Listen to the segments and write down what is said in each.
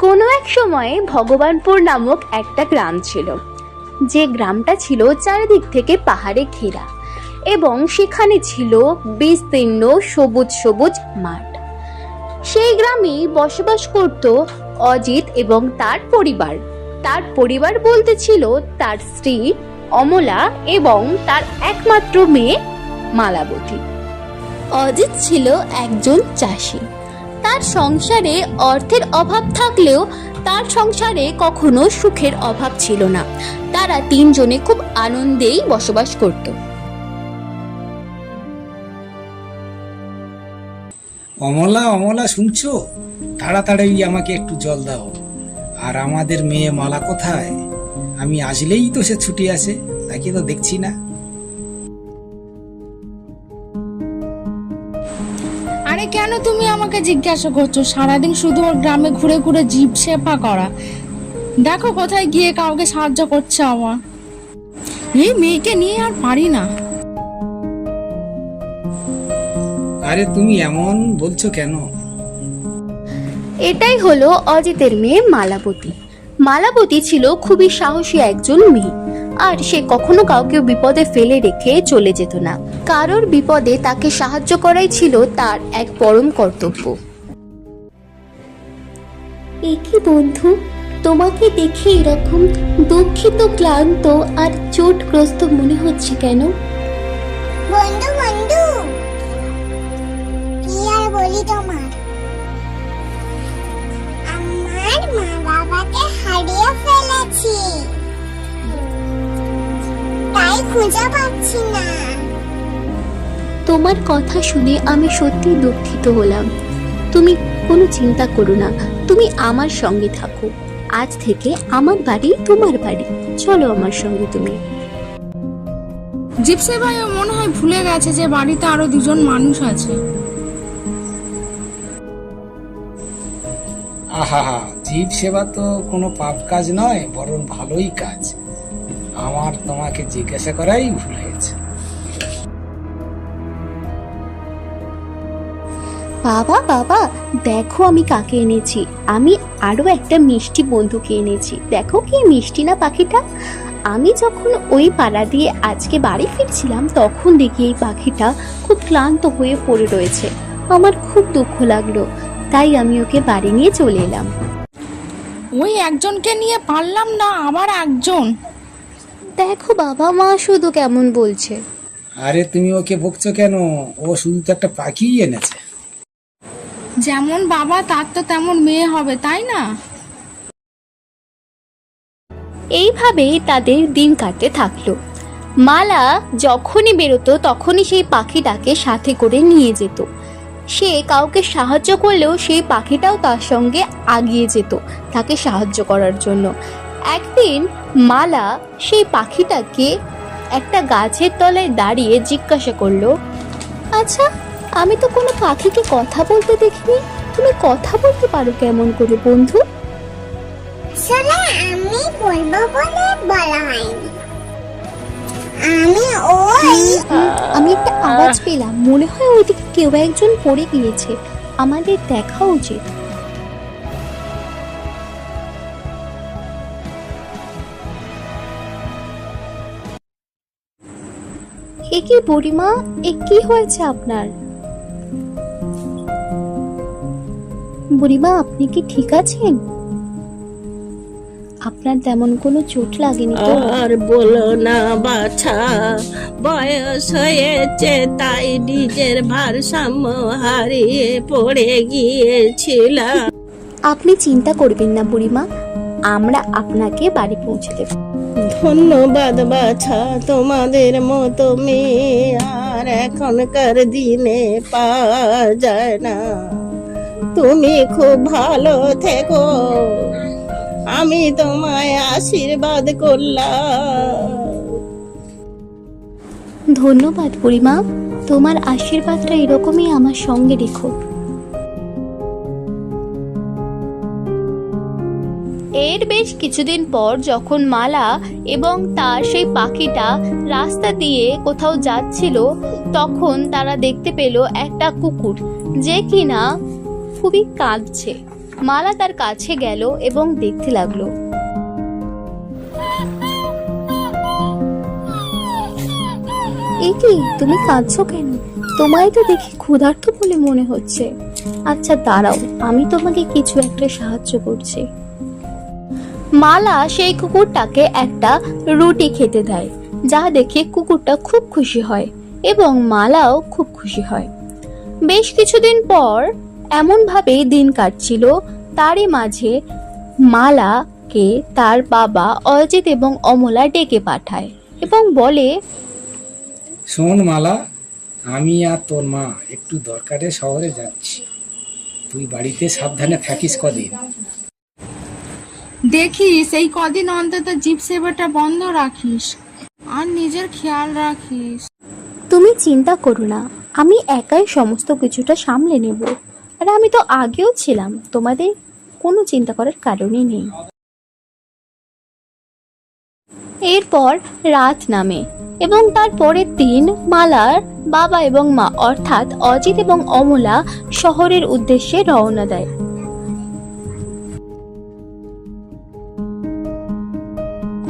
কোনো এক সময়ে ভগবানপুর নামক একটা গ্রাম ছিল, যে গ্রামটা ছিল চারিদিক থেকে পাহাড়ে ঘেরা এবং সেখানে ছিল বিস্তীর্ণ সবুজ সবুজ মাঠ। সেই গ্রামেই বসবাস করত অজিত এবং তার পরিবার। তার পরিবার বলতে ছিল তার স্ত্রী অমলা এবং তার একমাত্র মেয়ে মালাবতী। অজিত ছিল একজন চাষি। তার সংসারে অর্থের অভাব থাকলেও তার সংসারে কখনো সুখের অভাব ছিল না। তারা তিনজনে খুব আনন্দেই বসবাস করত। অমলা অমলা শুনছো? তাড়াতাড়ি আমাকে একটু জল দাও। আর আমাদের মেয়ে মালা কোথায়? আমি আসলেই তো সে ছুটি আসে, তাকে তো দেখছি না। আরে কেন তুমি আমাকে জিজ্ঞাসা করছো? সারাদিন শুধু ওর গ্রামে ঘুরে ঘুরে জীব সেবা করা। দেখো কোথায় গিয়ে কাউকে সাহায্য করছে আমার। এই মেয়েকে নিয়ে আর পারি না। আরে তুমি এমন বলছো কেন? এটাই হলো অজিতের মেয়ে মালাবতী। মালাবতী ছিল খুবই সাহসী একজন মেয়ে, আর সে কখনো কাউকে বিপদে ফেলে রেখে চলে যেত না। কারোর বিপদে তাকে সাহায্য করাই ছিল তার এক পরম কর্তব্য। একই বন্ধু, তোমাকে দেখে এরকম দুঃখিত, ক্লান্ত আর চোটগ্রস্ত মনে হচ্ছে কেন? বন্ধু বন্ধু, কি আর বলি তোমার, আমার মা বাবাকে হারিয়ে ফেলেছি, তাই খুঁজে পাচ্ছি না। তোমার কথা শুনে আমি সত্যি দুঃখিত হলাম। তুমি কোনো চিন্তা করো না, তুমি আমার সঙ্গে থাকো। আজ থেকে আমার বাড়ি তোমার বাড়ি। চলো আমার সঙ্গে তুমি। জিপসে ভাইও মনে হয় ভুলে গেছে যে বাড়িতে আরো দুজন মানুষ আছে। আহা, জীব সেবা তো কোনো পাপ কাজ নয়, বরং ভালোই কাজ। আমার তোমাকে জিজ্ঞাসা করাই ভুল হয়েছে। বাবা বাবা, দেখো আমি কাকে এনেছি। আমি আরো একটা মিষ্টি বন্ধুকে এনেছি। দেখো কি মিষ্টি না পাখিটা। আমি যখন ওই পাড়া দিয়ে আজকে বাড়ি ফিরছিলাম, তখন দেখি এই পাখিটা খুব ক্লান্ত হয়ে পড়ে রয়েছে। আমার খুব দুঃখ লাগলো, তাই আমি ওকে বাড়ি নিয়ে চলে এলাম। ওই একজনকে নিয়ে পারলাম না, আবার একজন। দেখো বাবা, মা শুধু কেমন বলছে। আরে তুমি ওকে বকছো কেন? ও শুধু তো একটা পাখিই এনেছে। যেমন বাবা তার তো তেমন মেয়ে হবে, তাই না? এইভাবেই তাদের দিন কাটতে থাকলো। মালা যখনই বেরোতো তখনই সেই পাখিটাকে সাথে করে নিয়ে যেত। সে কাউকে সাহায্য করলেও সেই পাখিটাও তার সঙ্গে আগিয়ে যেত তাকে সাহায্য করার জন্য। একদিন মালা সেই পাখিটাকে একটা গাছের তলায় দাঁড়িয়ে জিজ্ঞাসা করলো, আচ্ছা, আমি তো কোনো পাখিকে কথা বলতে দেখিনি, তুমি কথা বলতে পারো কেমন করে বন্ধু? আসলে আমি বলবো বলে বলা হয়নি। আমি একটা আওয়াজ পেলাম, মনে হয় ওইদিকে কেউ একজন পড়ে গিয়েছে, আমাদের দেখা উচিত। এ কি বুড়িমা, এ কি হয়েছে আপনার? বুড়িমা, আপনি কি ঠিক আছেন? আপনার তেমন কোনো চোট লাগেনি তো? আর বলো না বাছা, বয়স হয়েছে তাই নিজের ভারসাম্য হারিয়ে পড়ে গিয়েছিলাম। আপনি চিন্তা করবেন না বুড়িমা, আমরা আপনাকে বাড়ি পৌঁছে দেব। ধন্যবাদ বাছা, তোমাদের মতো মেয়ে আর এখনকার দিনে পাওয়া যায় না। তুমি খুব ভালো থেকো, আমি তোমায় আশীর্বাদ করলাম। ধন্যবাদ বুড়িমা, তোমার আশীর্বাদটা এরকমই আমার সঙ্গে রেখো। এর বেশ কিছুদিন পর যখন মালা এবং তার সেই পাখিটা রাস্তা দিয়ে কোথাও যাচ্ছিল, তখন তারা দেখতে পেল একটা কুকুর, যে কিনা খুবই কাঁদছে। মালা তার কাছে গেল এবং দেখতে লাগলো। এ কি, তুমি কাঁদছো কেন? তোমায় তো দেখি ক্ষুধার্ত বলে মনে হচ্ছে। আচ্ছা দাঁড়াও, আমি তোমাকে কিছু একটা সাহায্য করছি। মালা সেই কুকুরটাকে একটা রুটি খেতে দেয়, যা দেখে কুকুরটা খুব খুশি হয় এবং মালাও খুব খুশি হয়। বেশ কিছুদিন পর এমন ভাবেই দিন কাটছিল। তারই মাঝে মালাকে তার বাবা অজিত এবং অমলা ডেকে পাঠায় এবং বলে, শোন মালা, আমি আর তোর মা একটু দরকারে শহরে যাচ্ছি। তুই বাড়িতে সাবধানে থাকিস কদিন। দেখিস এই কদিন অন্তত জিভ সেবাটা বন্ধ রাখিস আর নিজের খেয়াল রাখিস। তুমি চিন্তা করো না, আমি একাই সমস্ত কিছুটা সামলে নেব। আর আমি তো আগেও ছিলাম, তোমাদের কোনো চিন্তা করার কারণই নেই। এরপর রাত নামে এবং তার পরের দিন মালার বাবা এবং মা অর্থাৎ অজিত এবং অমলা শহরের উদ্দেশ্যে রওনা দেয়।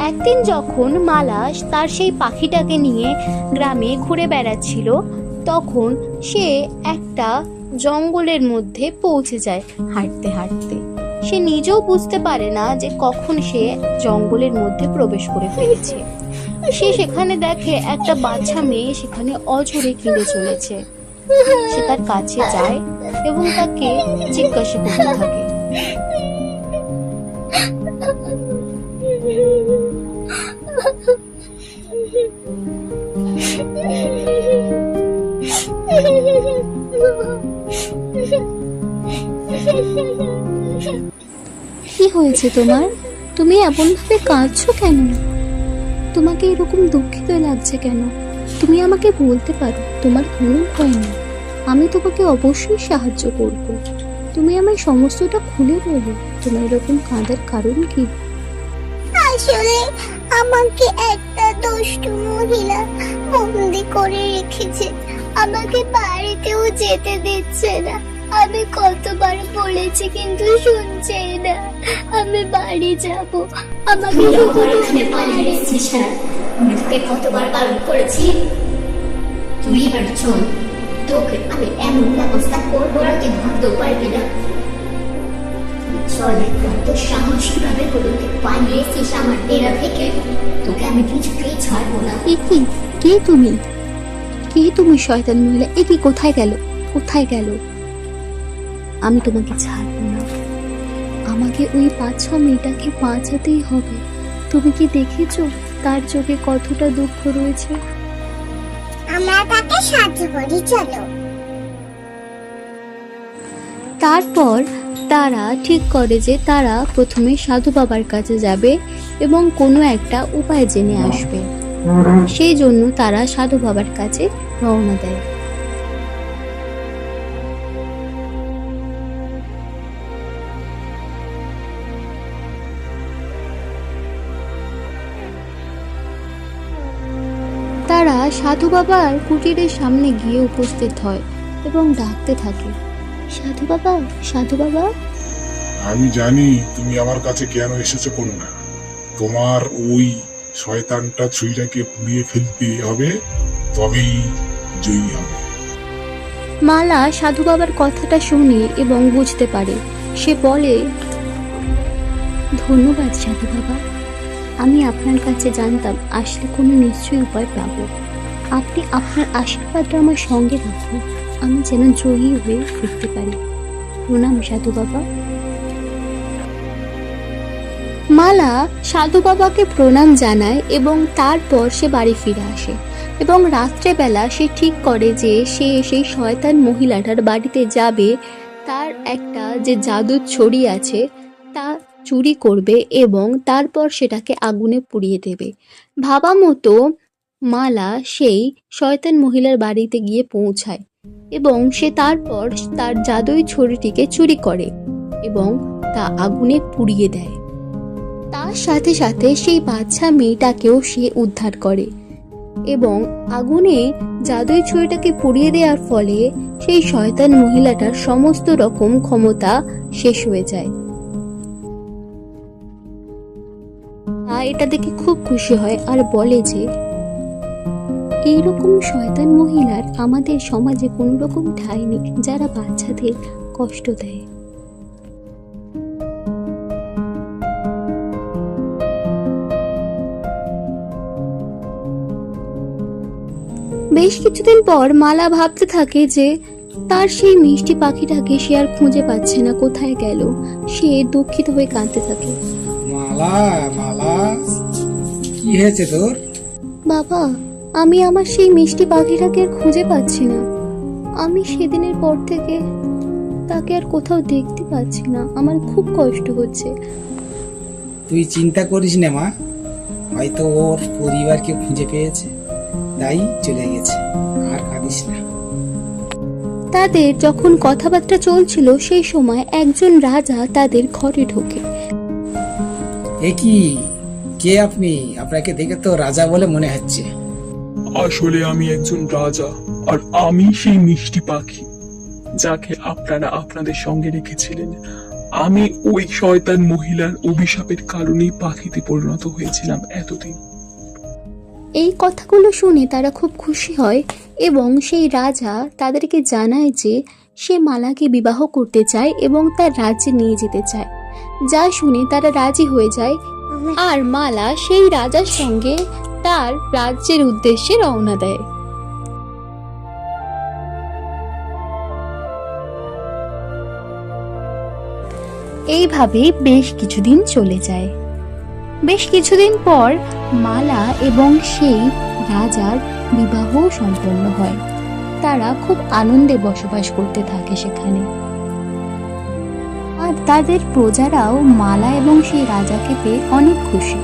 একদিন যখন মালা তার সেই পাখিটাকে নিয়ে গ্রামে ঘুরে বেড়াচ্ছিল, তখন সে একটা জঙ্গলের মধ্যে পৌঁছে যায় হাঁটতে হাঁটতে। সে নিজেও বুঝতে পারে না যে কখন সে জঙ্গলের মধ্যে প্রবেশ করে ফেলেছে। সে সেখানে দেখে একটা বাচ্চা মেয়ে সেখানে অঝরে কেঁদে চলেছে। সে তার কাছে যায় এবং তাকে জিজ্ঞাসা করতে থাকে, কি হয়েছে তোমার? তুমি এমন ভাবে কাঁদছো কেন? তোমাকে এরকম দুঃখিত লাগছে কেন? তুমি আমাকে বলতে পারো, তোমার কোনো ভয় নেই, আমি তোমাকে অবশ্যই সাহায্য করব। তুমি আমায় সমস্তটা খুলে বলো, তোমার এরকম কাঁদার কারণ কি? আসলে আমাকে একটা দুষ্টু মহিলা বন্দি করে রেখেছে, আমাকে বাড়িতেও যেতে দিচ্ছে না। আমি কতবার বলেছি কিন্তু শুনছে না। আমি বাড়ি যাব, আমাকে এখানে পালিয়ে এসেছিস না? আমি তোকে কতবার বারণ করেছি? তুই এবার চল, তোকে আমি এমন ব্যবস্থা করবো না তুই ভাবতেও পারবি না। চল, কত সাহসী ভাবে বলতে পালিয়ে এসেছিস আমার ডেরা থেকে, তোকে আমি কিছুতেই ছাড়বো না। এ কি, কে তুমি? কে তুমি শয়তান মহিলা? এ কি, কোথায় গেল? কোথায় গেল? আমি তোমাকে ছাড়বো না, আমাকে ওই বাচ্চা মেয়েটাকে বাঁচাতেই হবে। তুমি কি দেখেছো তার চোখে কতটা দুঃখ রয়েছে? আমরা তাকে সাহায্য করি, চলো। তারপর তারা ঠিক করে যে তারা প্রথমে সাধু বাবার কাছে যাবে এবং কোনো একটা উপায় জেনে আসবে। সেই জন্য তারা সাধু বাবার কাছে রওনা দেয়। তারা সাধু বাবার কুটিরের সামনে গিয়ে উপস্থিত হয় এবং ডাকতে থাকে, সাধু বাবা, সাধু বাবা। আমি জানি তুমি আমার কাছে কেন এসেছো কন্যা। তোমার ওই শয়তানটা ছুরিটাকে পুড়িয়ে ফেলতে হবে, তবেই জয়ী হবে। মালা সাধু বাবার কথাটা শুনে এবং বুঝতে পারে। সে বলে, ধন্যবাদ সাধু বাবা, আমি আপনার কাছে জানতাম আসলে কোনো নিশ্চয়ই উপায় পাবো। আপনি আপনার আশীর্বাদটা আমার সঙ্গে রাখুন, আমি যেন জয়ী হয়ে ফিরতে পারি। প্রণাম সাধু বাবা। মালা সাধু বাবাকে প্রণাম জানায় এবং তারপর সে বাড়ি ফিরে আসে এবং রাত্রেবেলা সে ঠিক করে যে সে সেই শয়তান মহিলাটার বাড়িতে যাবে, তার একটা যে জাদুর ছড়ি আছে তা চুরি করবে এবং তারপর সেটাকে আগুনে পুড়িয়ে দেবে। ভাবা মতো মালা সেই শয়তান মহিলার বাড়িতে গিয়ে পৌঁছায় এবং সে তারপর তার জাদুই ছড়িটিকে চুরি করে এবং তা আগুনে পুড়িয়ে দেয়। তার সাথে সাথে সেই বাচ্চা মেয়েটাকেও সে উদ্ধার করে এবং আগুনে জাদুই ছুরিটাকে পুড়িয়ে দেওয়ার ফলে সেই শয়তান মহিলাটার সমস্ত রকম ক্ষমতা শেষ হয়ে যায়। এটা দেখে খুব খুশি হয় আর বলে যে এইরকম শয়তান মহিলার আমাদের সমাজে কোনো রকম ঠাঁই নেই, যারা বাচ্চাদের কষ্ট দেয়। বেশ কিছুদিন পর মালা ভাবতে থাকে যে তার সেই মিষ্টি পাখিটাকে সে আর খুঁজে পাচ্ছে না, কোথায় গেল। সে দুঃখিত হয়ে কাঁদতে থাকে। মালা, মালা, কি হয়েছে তোর? বাবা, আমি আমার সেই মিষ্টি পাখিটাকে আর খুঁজে পাচ্ছি না। আমি সেদিনের পর থেকে তাকে আর কোথাও দেখতে পাচ্ছি না, আমার খুব কষ্ট হচ্ছে। তুই চিন্তা করিস না মা, হয়তো ওর পরিবারকে খুঁজে পেয়েছে, তাই চলে গেছে, আর কাঁদিস না। তাদের যখন কথাবার্তা চলছিল সেই সময় একজন রাজা তাদের ঘরে ঢোকে। এ কি, কে আপনি? আপনাকে দেখে তো রাজা বলে মনে হচ্ছে। আসলে আমি একজন রাজা, আর আমি সেই মিষ্টি পাখি যাকে আপনারা আপনাদের সঙ্গে রেখেছিলেন। আমি ওই শয়তান মহিলার অভিশাপের কারণেই পাখিতে পরিণত হয়েছিলাম এতদিন। এই কথাগুলো শুনে তারা খুব খুশি হয় এবং সেই রাজা তাদেরকে জানায় যে সে মালাকে বিবাহ করতে চায় এবং তার রাজ্যে নিয়ে যেতে চায়। যা শুনে তারা রাজি হয়ে যায় আর মালা সেই রাজার সঙ্গে তার রাজ্যের উদ্দেশ্যে রওনা দেয়। এইভাবে বেশ কিছুদিন চলে যায়। বেশ কিছুদিন পর মালা এবং সেই রাজার বিবাহ সম্পন্ন হয়। তারা খুব আনন্দে বসবাস করতে থাকে সেখানে, আর তাদের প্রজারাও মালা এবং সেই রাজাকে পেয়ে অনেক খুশি।